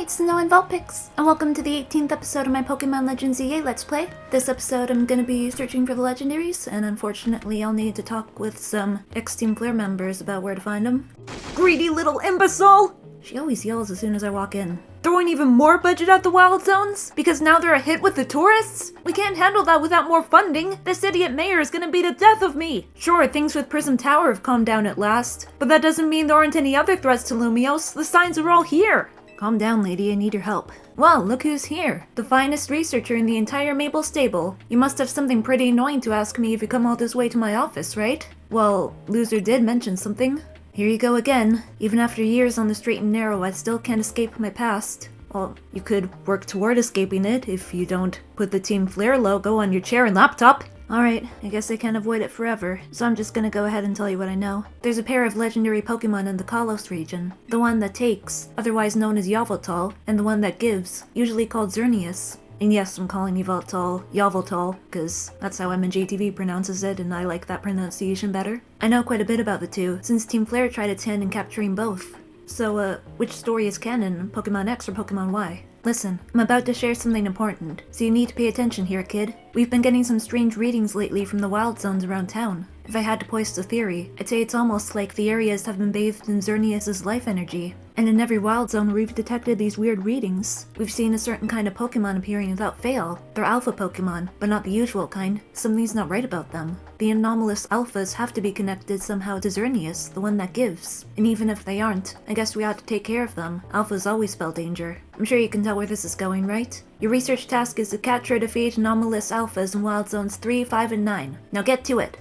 it's Yveltal, and welcome to the 18th episode of my Pokemon Legends EA Let's Play. This episode I'm gonna be searching for the legendaries, and unfortunately I'll need to talk with some X-Team Flare members about where to find them. Greedy little imbecile! She always yells as soon as I walk in. Throwing even more budget at the wild zones? Because now they're a hit with the tourists? We can't handle that without more funding. This idiot mayor is gonna be the death of me. Sure, things with Prism Tower have calmed down at last, but that doesn't mean there aren't any other threats to Lumios. The signs are all here. Calm down, lady, I need your help. Well, look who's here. The finest researcher in the entire Mable stable. You must have something pretty annoying to ask me if you come all this way to my office, right? Well, Loser did mention something. Here you go again. Even after years on the straight and narrow, I still can't escape my past. Well, you could work toward escaping it if you don't put the Team Flare logo on your chair and laptop. Alright, I guess I can't avoid it forever, so I'm just gonna go ahead and tell you what I know. There's a pair of legendary Pokemon in the Kalos region. The one that takes, otherwise known as Yveltal, and the one that gives, usually called Xerneas. And yes, I'm calling Yveltal, because that's how MNJTV pronounces it, and I like that pronunciation better. I know quite a bit about the two, since Team Flare tried its hand in capturing both. So, which story is canon, Pokemon X or Pokemon Y? Listen, I'm about to share something important, so you need to pay attention here, kid. We've been getting some strange readings lately from the wild zones around town. If I had to poise a theory, I'd say it's almost like the areas have been bathed in Xerneas' life energy. And in every wild zone we've detected these weird readings. We've seen a certain kind of Pokemon appearing without fail. They're alpha Pokemon, but not the usual kind. Something's not right about them. The anomalous alphas have to be connected somehow to Xerneas, the one that gives. And even if they aren't, I guess we ought to take care of them. Alphas always spell danger. I'm sure you can tell where this is going, right? Your research task is to catch or defeat anomalous alphas in wild zones 3, 5, and 9. Now get to it!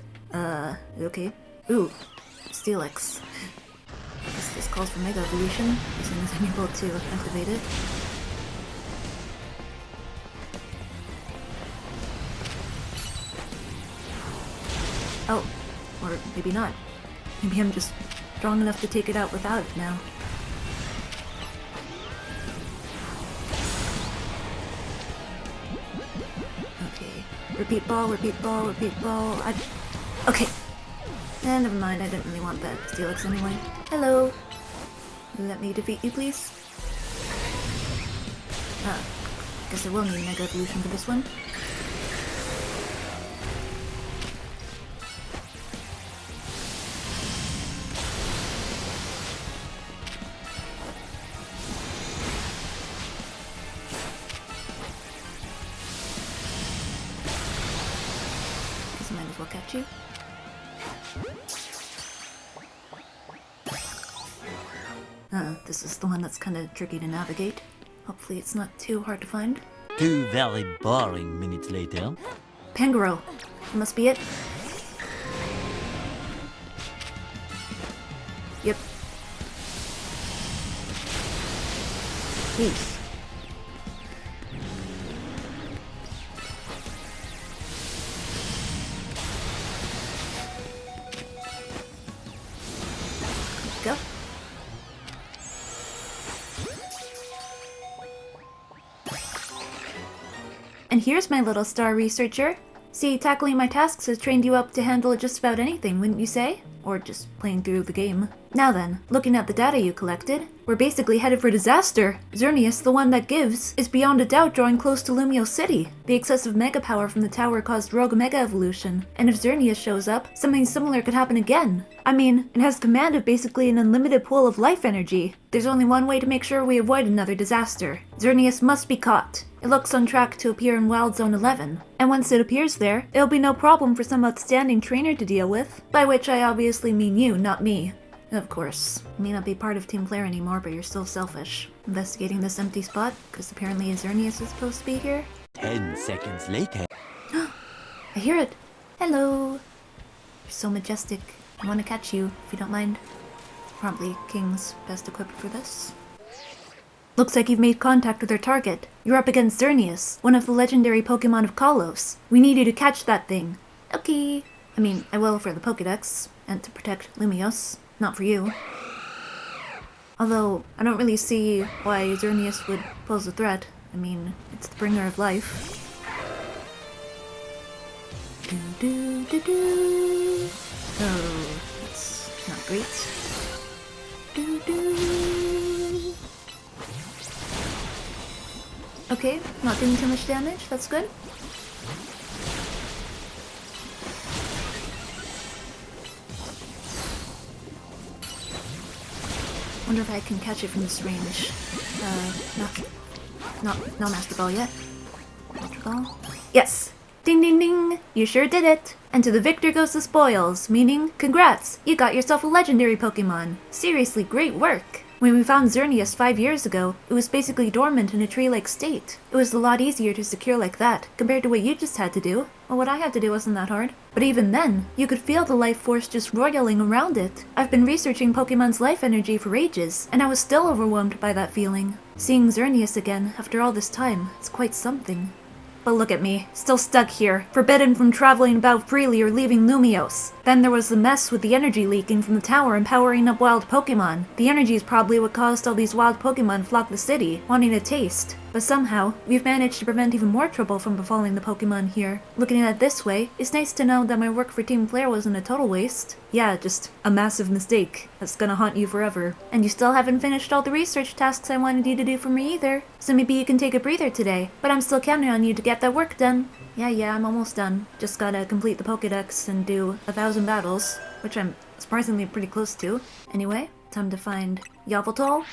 Okay. Ooh, Steelix. Guess this calls for Mega Evolution, as soon as I'm able to activate it. Oh, or maybe not. Maybe I'm just strong enough to take it out without it now. Okay, repeat ball, repeat ball, repeat ball. Okay. Never mind, I didn't really want that Steelix anyway. Hello. Let me defeat you, please. Guess I will need Mega Evolution for this one. Guess I might as well catch you. This is the one that's kinda tricky to navigate. Hopefully it's not too hard to find. 2 very boring minutes later. Pangoro. That must be it. Yep. Peace. Go. And here's my little star researcher. See, tackling my tasks has trained you up to handle just about anything, wouldn't you say? Or just playing through the game. Now then, looking at the data you collected, we're basically headed for disaster. Xerneas, the one that gives, is beyond a doubt drawing close to Lumios City. The excessive mega power from the tower caused rogue mega evolution, and if Xerneas shows up, something similar could happen again. I mean, it has command of basically an unlimited pool of life energy. There's only one way to make sure we avoid another disaster. Xerneas must be caught. It looks on track to appear in Wild Zone 11. And once it appears there, it'll be no problem for some outstanding trainer to deal with. By which I obviously mean you, not me. Of course. You may not be part of Team Flare anymore, but you're still selfish. Investigating this empty spot, because apparently Xerneas is supposed to be here. 10 seconds later. I hear it! Hello! You're so majestic. I want to catch you, if you don't mind. Probably King's best equipped for this. Looks like you've made contact with our target. You're up against Xerneas, one of the legendary Pokemon of Kalos. We need you to catch that thing. Okay. I mean, I will for the Pokedex, and to protect Lumios. Not for you. Although, I don't really see why Xerneas would pose a threat. I mean, it's the bringer of life. Oh, that's not great. Okay, not doing too much damage, that's good. Wonder if I can catch it from this range. No Master Ball yet. Master Ball? Yes! Ding ding ding! You sure did it! And to the victor goes the spoils, meaning, congrats! You got yourself a legendary Pokemon! Seriously, great work! When we found Xerneas 5 years ago, it was basically dormant in a tree-like state. It was a lot easier to secure like that, compared to what you just had to do. Well, what I had to do wasn't that hard. But even then, you could feel the life force just roiling around it. I've been researching Pokemon's life energy for ages, and I was still overwhelmed by that feeling. Seeing Xerneas again, after all this time, is quite something. But look at me, still stuck here, forbidden from traveling about freely or leaving Lumiose. Then there was the mess with the energy leaking from the tower and powering up wild Pokemon. The energy is probably what caused all these wild Pokemon flock the city, wanting a taste. But somehow, we've managed to prevent even more trouble from befalling the Pokemon here. Looking at it this way, it's nice to know that my work for Team Flare wasn't a total waste. Yeah, just a massive mistake that's gonna haunt you forever. And you still haven't finished all the research tasks I wanted you to do for me either. So maybe you can take a breather today, but I'm still counting on you to get that work done. Yeah, I'm almost done. Just gotta complete the Pokédex and do 1,000 battles, which I'm surprisingly pretty close to. Anyway, time to find Yveltal.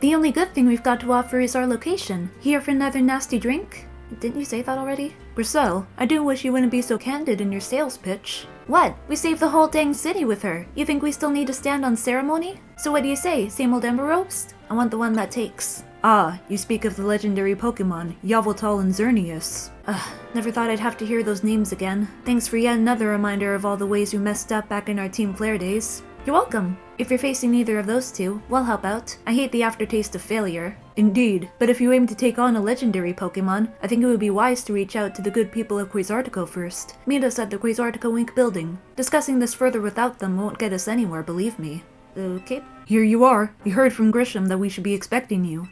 The only good thing we've got to offer is our location. Here for another nasty drink? Didn't you say that already? Griselle, I do wish you wouldn't be so candid in your sales pitch. What? We saved the whole dang city with her. You think we still need to stand on ceremony? So what do you say, same old Ember Roast? I want the one that takes. Ah, you speak of the legendary Pokemon, Yveltal and Xerneas. Never thought I'd have to hear those names again. Thanks for yet another reminder of all the ways we messed up back in our Team Flare days. You're welcome. If you're facing either of those two, we'll help out. I hate the aftertaste of failure. Indeed, but if you aim to take on a legendary Pokemon, I think it would be wise to reach out to the good people of Quasartico first. Meet us at the Quasartico Inc. building. Discussing this further without them won't get us anywhere, believe me. Okay. Here you are. We heard from Grisham that we should be expecting you.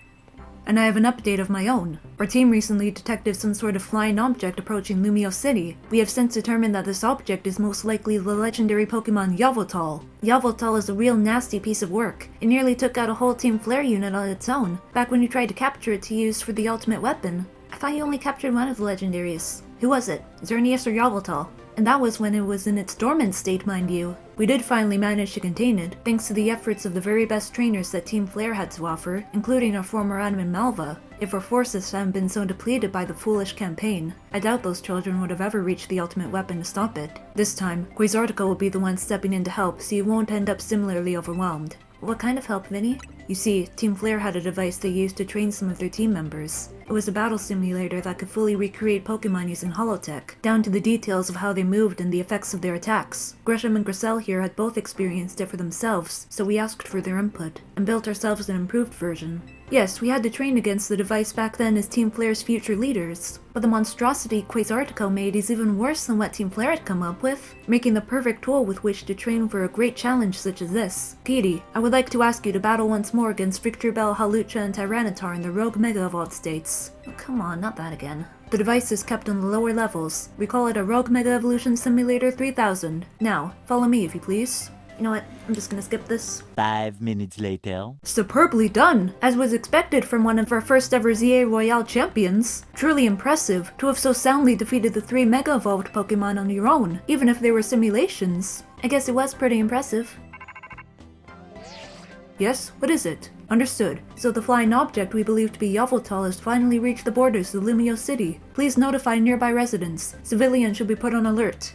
And I have an update of my own. Our team recently detected some sort of flying object approaching Lumiose City. We have since determined that this object is most likely the legendary Pokemon Yveltal. Yveltal is a real nasty piece of work. It nearly took out a whole Team Flare unit on its own, back when you tried to capture it to use for the ultimate weapon. I thought you only captured one of the legendaries. Who was it? Xerneas or Yveltal? And that was when it was in its dormant state, mind you. We did finally manage to contain it, thanks to the efforts of the very best trainers that Team Flare had to offer, including our former admin Malva. If our forces hadn't been so depleted by the foolish campaign, I doubt those children would have ever reached the ultimate weapon to stop it. This time, Quasartico will be the one stepping in to help, so you won't end up similarly overwhelmed. What kind of help, Vinny? You see, Team Flare had a device they used to train some of their team members. It was a battle simulator that could fully recreate Pokemon using holotech, down to the details of how they moved and the effects of their attacks. Grisham and Griselle here had both experienced it for themselves, so we asked for their input, and built ourselves an improved version. Yes, we had to train against the device back then as Team Flare's future leaders, but the monstrosity Quasartico made is even worse than what Team Flare had come up with, making the perfect tool with which to train for a great challenge such as this. Petey, I would like to ask you to battle once more against Victreebel, Hawlucha, and Tyranitar in the Rogue Mega Evolved states. Oh, come on, not that again. The device is kept on the lower levels. We call it a Rogue Mega Evolution Simulator 3000. Now, follow me if you please. You know what, I'm just gonna skip this. 5 minutes later. Superbly done! As was expected from one of our first ever ZA Royale champions. Truly impressive to have so soundly defeated the 3 Mega Evolved Pokemon on your own, even if they were simulations. I guess it was pretty impressive. Yes, what is it? Understood. So the flying object we believe to be Yveltal has finally reached the borders of Lumiose City. Please notify nearby residents. Civilians should be put on alert.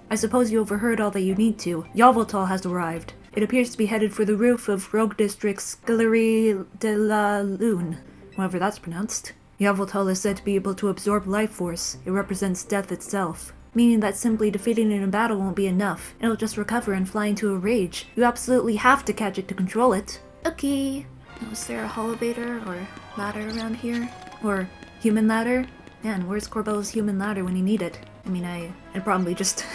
I suppose you overheard all that you need to. Yveltal has arrived. It appears to be headed for the roof of Rogue District's Galerie de la Lune, however that's pronounced. Yveltal is said to be able to absorb life force. It represents death itself, meaning that simply defeating it in battle won't be enough. It'll just recover and fly into a rage. You absolutely have to catch it to control it. Okay. Was there a holovator or ladder around here? Or human ladder? Man, where's Corbo's human ladder when you need it? I mean, I'd probably just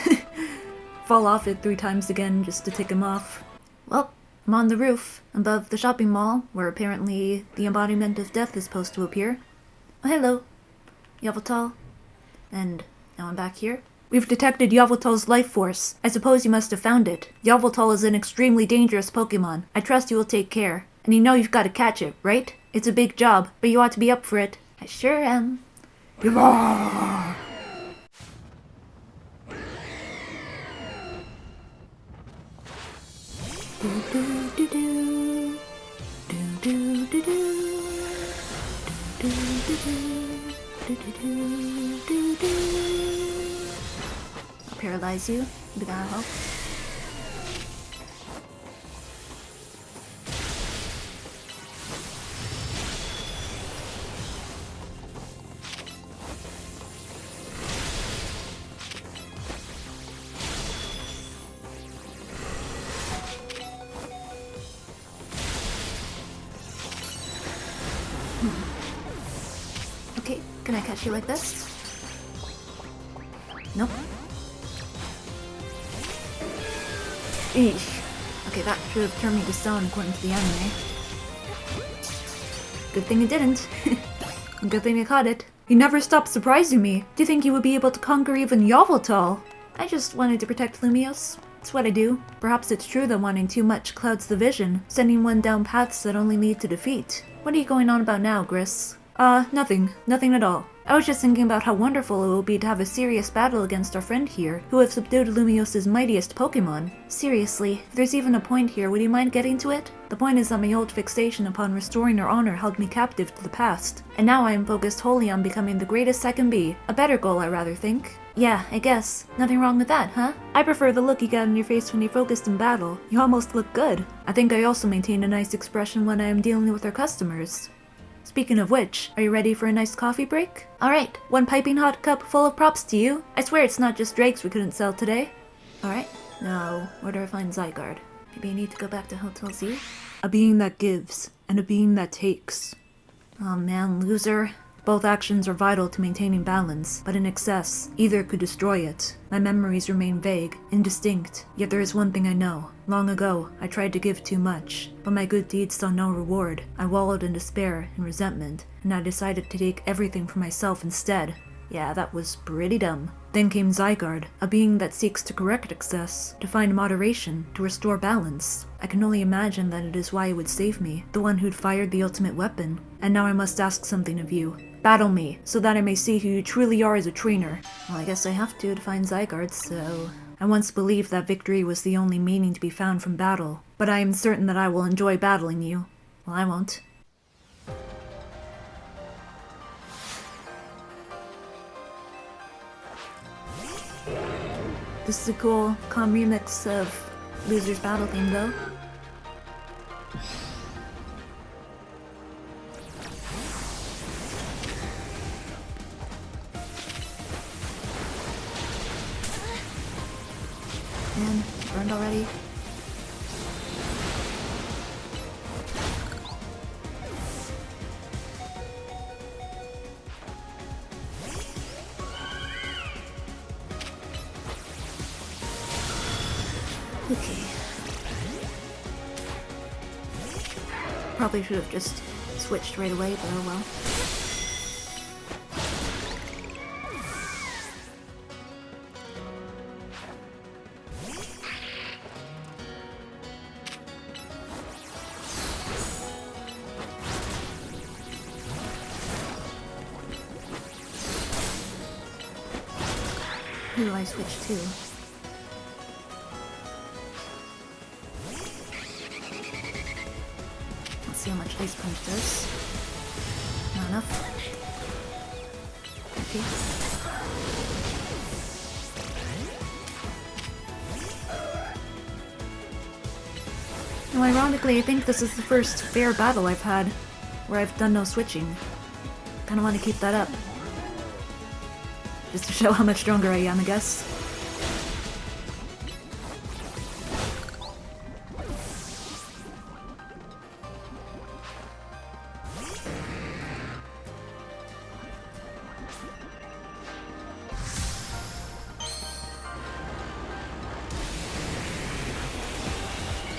fall off it 3 times again just to tick him off. Well, I'm on the roof, above the shopping mall, where apparently the embodiment of death is supposed to appear. Oh, hello, Yveltal. And now I'm back here. We've detected Yveltal's life force. I suppose you must have found it. Yveltal is an extremely dangerous Pokemon. I trust you will take care. And you know you've got to catch it, right? It's a big job, but you ought to be up for it. I sure am. I'll paralyze you. Maybe that'll help. Okay, can I catch you like this? Nope. Eesh. Okay, that should have turned me to stone according to the anime. Good thing it didn't. Good thing I caught it. You never stopped surprising me. Do you think you would be able to conquer even Yveltal? I just wanted to protect Lumios. It's what I do. Perhaps it's true that wanting too much clouds the vision, sending one down paths that only lead to defeat. What are you going on about now, Gris? Nothing. Nothing at all. I was just thinking about how wonderful it will be to have a serious battle against our friend here, who have subdued Lumios' mightiest Pokemon. Seriously, if there's even a point here, would you mind getting to it? The point is that my old fixation upon restoring her honor held me captive to the past, and now I am focused wholly on becoming the greatest I can be. A better goal, I rather think. Yeah, I guess. Nothing wrong with that, huh? I prefer the look you get on your face when you're focused in battle. You almost look good. I think I also maintain a nice expression when I am dealing with our customers. Speaking of which, are you ready for a nice coffee break? Alright, one piping hot cup full of props to you. I swear it's not just Drakes we couldn't sell today. Alright, now, where do I find Zygarde? Maybe I need to go back to Hotel Z? A being that gives, and a being that takes. Oh man, loser. Both actions are vital to maintaining balance, but in excess, either could destroy it. My memories remain vague, indistinct, yet there is one thing I know. Long ago, I tried to give too much, but my good deeds saw no reward. I wallowed in despair and resentment, and I decided to take everything for myself instead. Yeah, that was pretty dumb. Then came Zygarde, a being that seeks to correct excess, to find moderation, to restore balance. I can only imagine that it is why it would save me, the one who'd fired the ultimate weapon. And now I must ask something of you. Battle me, so that I may see who you truly are as a trainer. Well, I guess I have to find Zygarde, so... I once believed that victory was the only meaning to be found from battle, but I am certain that I will enjoy battling you. Well, I won't. This is a cool, calm remix of Loser's Battle theme, though. Man, burned already. Okay. Probably should have just switched right away, but oh well. Who do I switch to? Let's see how much Ice Punch does. Not enough. Okay. Now, ironically, I think this is the first fair battle I've had where I've done no switching. Kinda want to keep that up. Just to show how much stronger I am, I guess.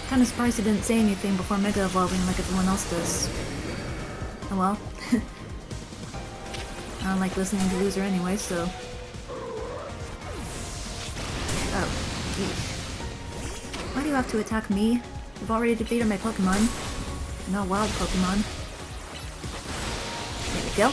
Kinda surprised he didn't say anything before Mega Evolving like everyone else does. Oh well. I don't like listening to Loser anyway, so... Oh, geez. Why do you have to attack me? You've already defeated my Pokemon. No wild Pokemon. There we go.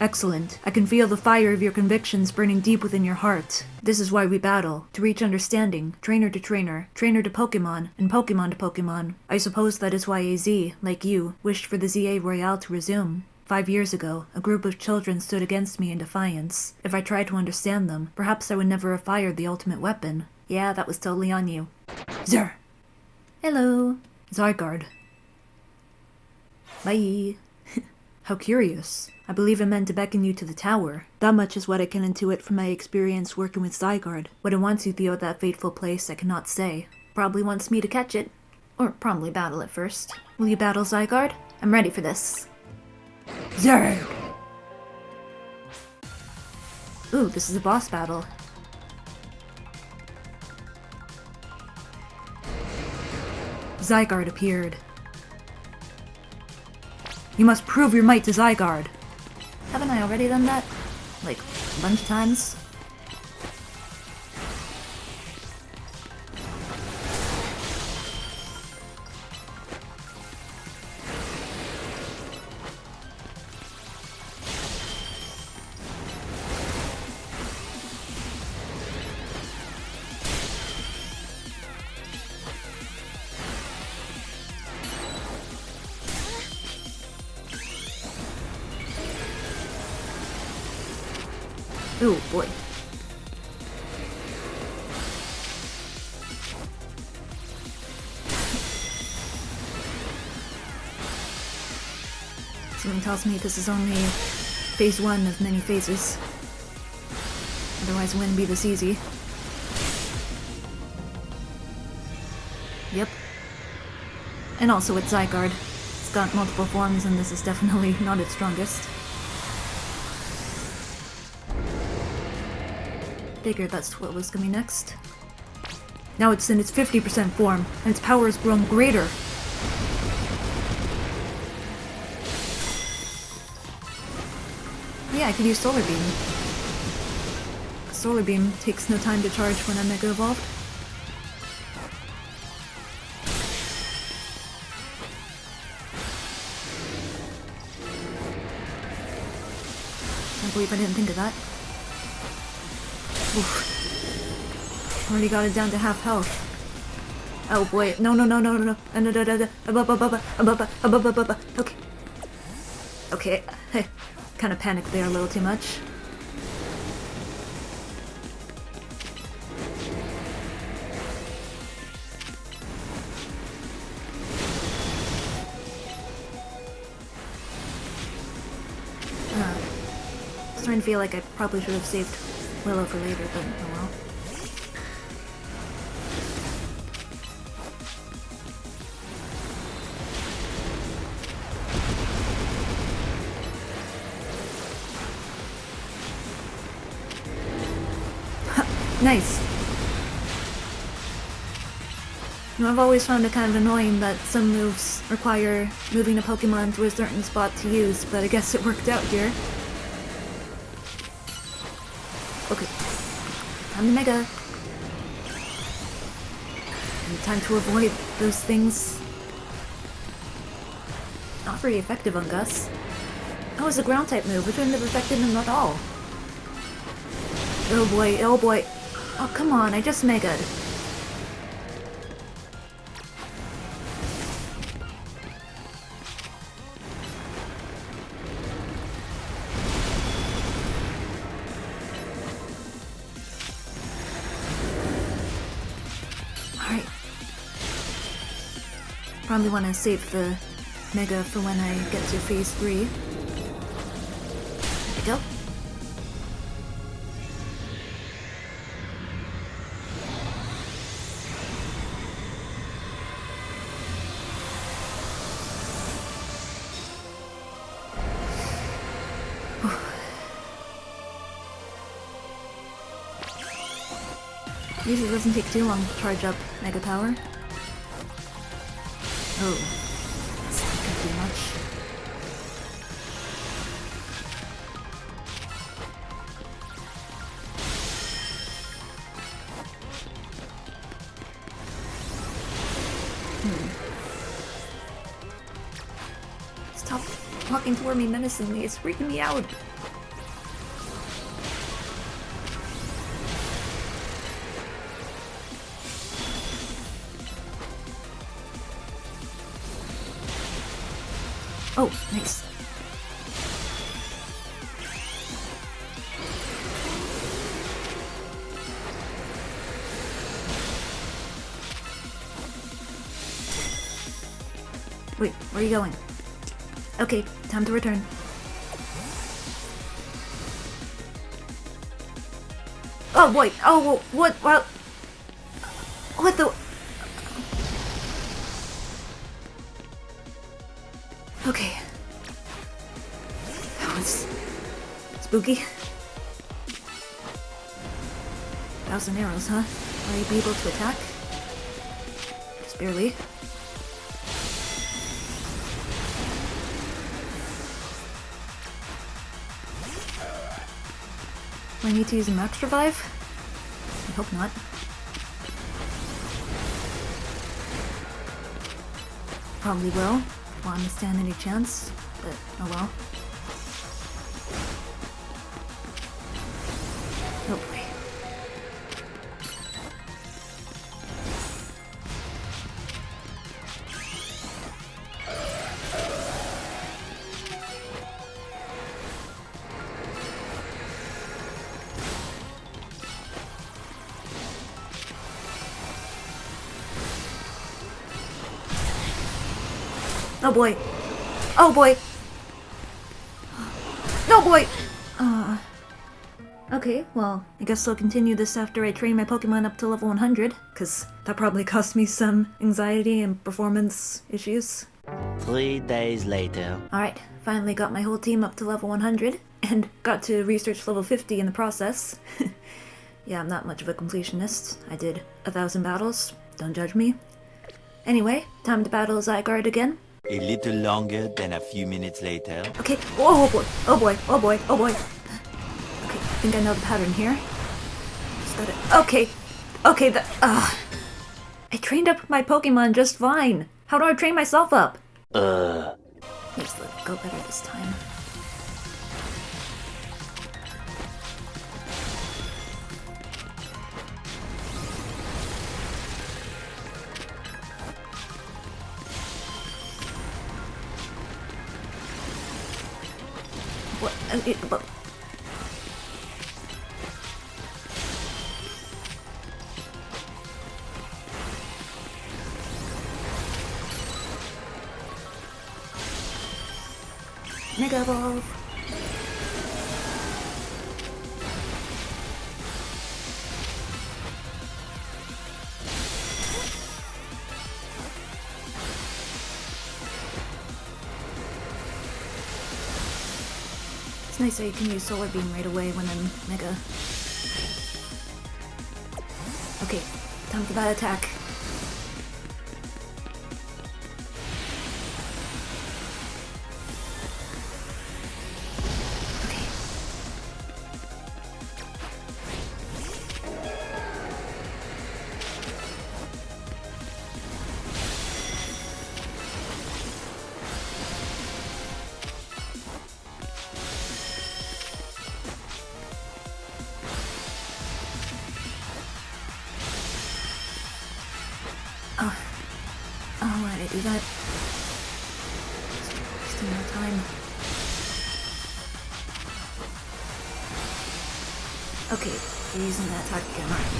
Excellent. I can feel the fire of your convictions burning deep within your heart. This is why we battle. To reach understanding, trainer to trainer to Pokemon, and Pokemon to Pokemon. I suppose that is why AZ, like you, wished for the ZA Royale to resume. 5 years ago, a group of children stood against me in defiance. If I tried to understand them, perhaps I would never have fired the ultimate weapon. Yeah, that was totally on you. Zer! Hello. Zygarde. Bye. How curious. I believe it meant to beckon you to the tower. That much is what I can intuit from my experience working with Zygarde. What it wants you to at that fateful place, I cannot say. Probably wants me to catch it. Or probably battle it first. Will you battle Zygarde? I'm ready for this. Zero! Ooh, this is a boss battle. Zygarde appeared. You must prove your might to Zygarde. Haven't I already done that? Like, a bunch of times? Ooh, boy. Something tells me this is only phase 1 of many phases. Otherwise it wouldn't be this easy. Yep. And also it's Zygarde. It's got multiple forms and this is definitely not its strongest. Figured that's what was coming next. Now it's in its 50% form, and its power has grown greater. Yeah, I could use Solar Beam. Solar Beam takes no time to charge when I'm Mega Evolved. Can't believe I didn't think of that. Oof. Already got it down to half health. Oh boy, no. Okay. Okay, hey, kind of panicked there a little too much. I was starting to feel like I probably should have saved Willow for later, but oh well. Nice! You know, I've always found it kind of annoying that some moves require moving a Pokemon to a certain spot to use, but I guess it worked out here. Okay. Time to Mega. And time to avoid those things. Not very effective on Gus. Oh, it's a ground type move, which wouldn't have affected him at all. Oh boy, oh boy. Oh, come on, I just Mega'd. Alright. Probably want to save the Mega for when I get to phase 3. There we go. Usually doesn't take too long to charge up Mega Power. Oh, that's not too much. Stop walking toward me menacingly, it's freaking me out. Oh, nice. Wait, where are you going? Okay, time to return. Oh boy! Oh, what? What the? Okay. That was spooky. 1,000 arrows, huh? Are you able to attack? Just barely. Do I need to use a max revive? I hope not. Probably will. Want to stand any chance, but oh well. Oh boy. Oh boy. Oh boy. No boy. Okay, well, I guess I'll continue this after I train my Pokemon up to level 100, cause that probably cost me some anxiety and performance issues. 3 days later. Alright, finally got my whole team up to level 100, and got to research level 50 in the process. Yeah, I'm not much of a completionist. I did 1,000 battles, don't judge me. Anyway, time to battle Zygarde again. A little longer than a few minutes later. Okay, oh boy, oh boy, oh boy, oh boy. Okay, I think I know the pattern here. Just gotta, okay, I trained up my Pokemon just fine. How do I train myself up? Just let it go better this time. What? Mega Evolve. It's nice that you can use Solar Beam right away when I'm Mega. Okay, time for that attack. Okay. Oh, why did I do that? Wasting more time. Okay, you're using that attack again, alright.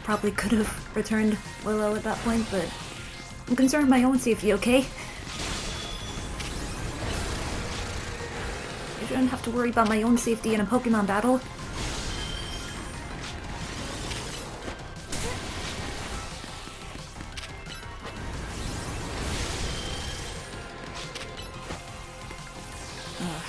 Probably could have returned Willow at that point, but I'm concerned with my own safety, okay? I shouldn't have to worry about my own safety in a Pokemon battle. Ugh.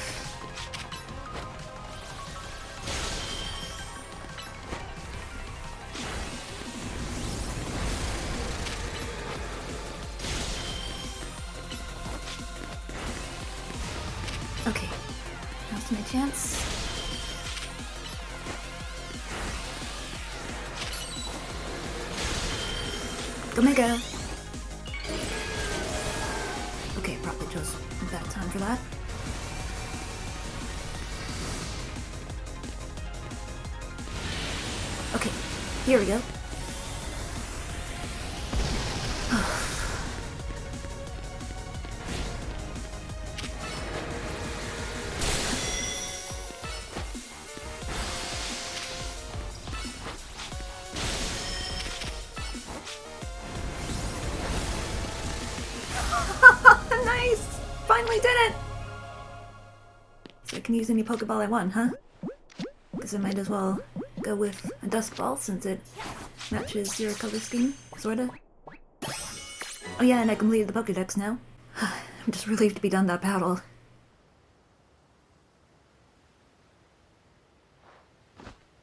Okay. Now's my chance. Go Mega! Okay, probably chose a bad time for that. Okay, Here we go. Nice! Finally did it! So I can use any Pokeball I want, huh? Guess I might as well go with a Dusk Ball since it matches your color scheme, sorta. Oh yeah, and I completed the Pokedex now. I'm just relieved to be done that battle.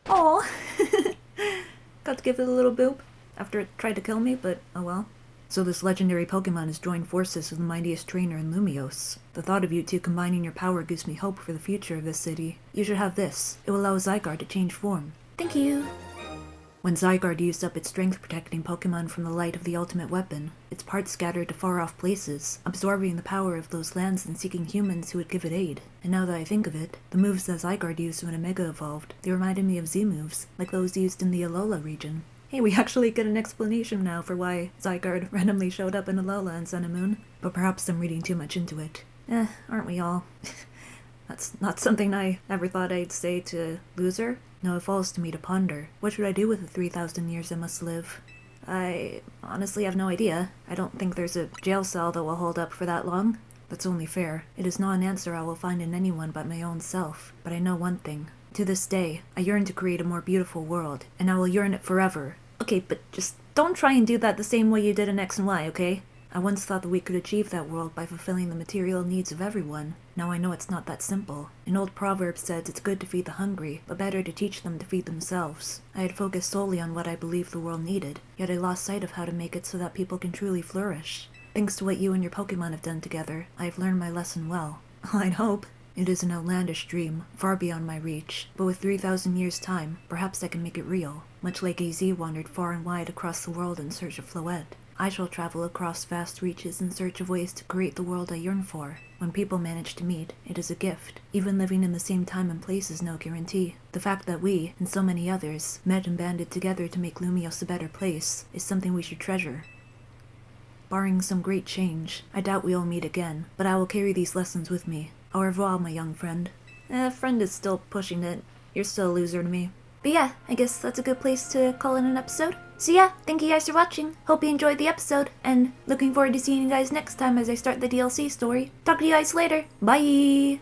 Aw. Got to give it a little boop after it tried to kill me, but oh well. So this legendary Pokemon has joined forces with the mightiest trainer in Lumiose. The thought of you two combining your power gives me hope for the future of this city. You should have this. It will allow Zygarde to change form. Thank you. When Zygarde used up its strength protecting Pokemon from the light of the ultimate weapon, its parts scattered to far-off places, absorbing the power of those lands and seeking humans who would give it aid. And now that I think of it, the moves that Zygarde used when Omega evolved, they reminded me of Z-moves, like those used in the Alola region. Hey, we actually get an explanation now for why Zygarde randomly showed up in Alola and Sun and Moon, but perhaps I'm reading too much into it. Aren't we all? That's not something I ever thought I'd say to Loser. No, it falls to me to ponder. What should I do with the 3,000 years I must live? I honestly have no idea. I don't think there's a jail cell that will hold up for that long. That's only fair. It is not an answer I will find in anyone but my own self. But I know one thing. To this day, I yearn to create a more beautiful world, and I will yearn it forever. Okay, but just don't try and do that the same way you did in X and Y, okay? I once thought that we could achieve that world by fulfilling the material needs of everyone. Now I know it's not that simple. An old proverb says it's good to feed the hungry, but better to teach them to feed themselves. I had focused solely on what I believed the world needed, yet I lost sight of how to make it so that people can truly flourish. Thanks to what you and your Pokemon have done together, I have learned my lesson well. I'd hope. It is an outlandish dream, far beyond my reach, but with 3,000 years' time, perhaps I can make it real. Much like AZ wandered far and wide across the world in search of Floette, I shall travel across vast reaches in search of ways to create the world I yearn for. When people manage to meet, it is a gift. Even living in the same time and place is no guarantee. The fact that we, and so many others, met and banded together to make Lumiose a better place is something we should treasure. Barring some great change, I doubt we'll meet again, but I will carry these lessons with me. Au revoir, my young friend. Friend is still pushing it. You're still a loser to me. But yeah, I guess that's a good place to call it an episode. So yeah, thank you guys for watching. Hope you enjoyed the episode, and looking forward to seeing you guys next time as I start the DLC story. Talk to you guys later. Bye!